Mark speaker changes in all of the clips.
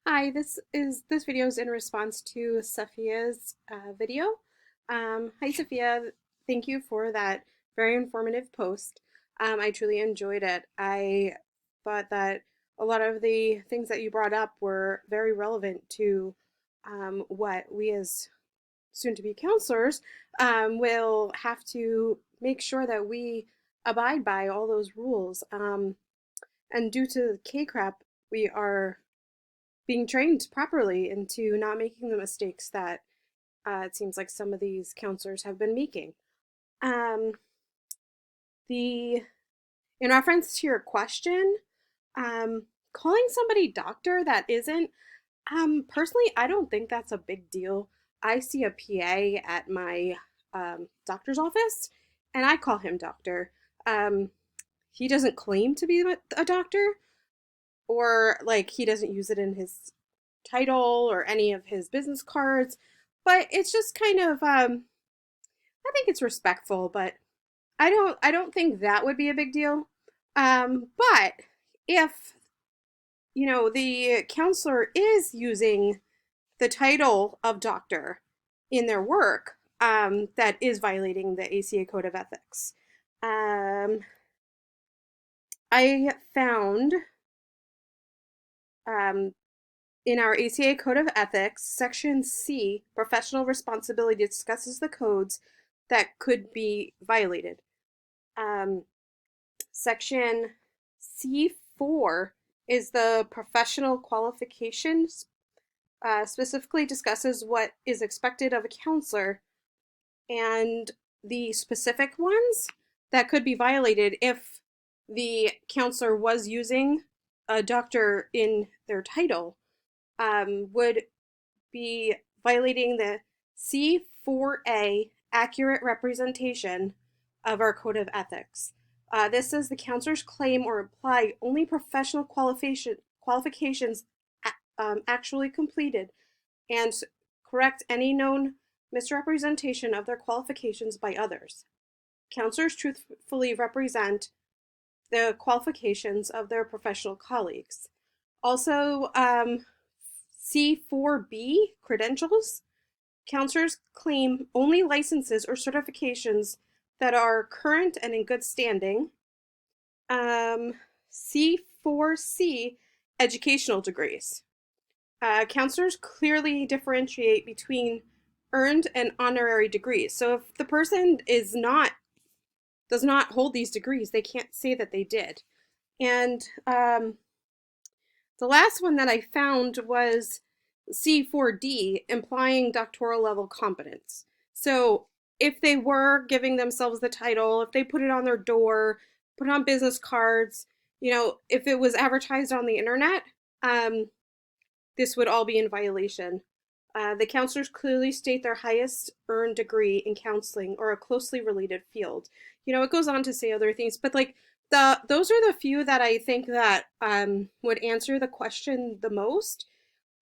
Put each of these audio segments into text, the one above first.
Speaker 1: Hi, this video is in response to Safiya's video. Hi Safiya, thank you for that very informative post. I truly enjoyed it. I thought that a lot of the things that you brought up were very relevant to what we as soon-to-be counselors will have to make sure that we abide by all those rules. And due to K-crap, we are being trained properly into not making the mistakes that it seems like some of these counselors have been making. Um, the In reference to your question, um, calling somebody doctor that isn't, personally, I don't think that's a big deal. I see a PA at my doctor's office, and I call him doctor. Um, he doesn't claim to be a doctor, or like he doesn't use it in his title or any of his business cards, but it's just kind of I think it's respectful, but I don't think that would be a big deal. But if the counselor is using the title of doctor in their work, that is violating the ACA Code of Ethics. I found um, in our ACA Code of Ethics, Section C, professional responsibility, discusses the codes that could be violated. Um, Section C4 is the professional qualifications, specifically discusses what is expected of a counselor and the specific ones that could be violated if the counselor was using a doctor in their title, would be violating the C4A accurate representation of our Code of Ethics. This says the counselor's claim or imply only professional qualifications actually completed and correct any known misrepresentation of their qualifications by others. Counselors truthfully represent the qualifications of their professional colleagues. Also, C4B, credentials. Counselors claim only licenses or certifications that are current and in good standing. C4C, educational degrees. Counselors clearly differentiate between earned and honorary degrees. So if the person does not hold these degrees, they can't say that they did. And the last one that I found was C4D, implying doctoral level competence. So if they were giving themselves the title, if they put it on their door, put it on business cards, if it was advertised on the internet, this would all be in violation. The counselors clearly state their highest earned degree in counseling or a closely related field. It goes on to say other things, but like those are the few that I think that would answer the question the most.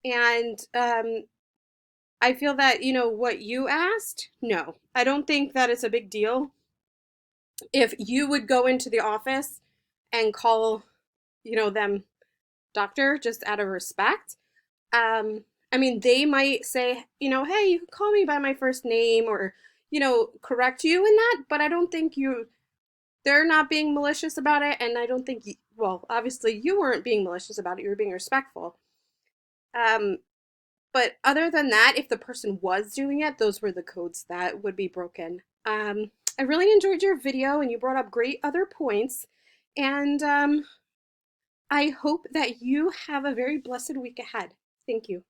Speaker 1: And I feel that what you asked. No, I don't think that it's a big deal. If you would go into the office and call them doctor just out of respect, I mean, they might say, hey, you can call me by my first name, or, correct you in that, but I don't think they're not being malicious about it. And I don't think, well, obviously you weren't being malicious about it. You were being respectful. Um, but other than that, if the person was doing it, those were the codes that would be broken. I really enjoyed your video and you brought up great other points. And I hope that you have a very blessed week ahead. Thank you.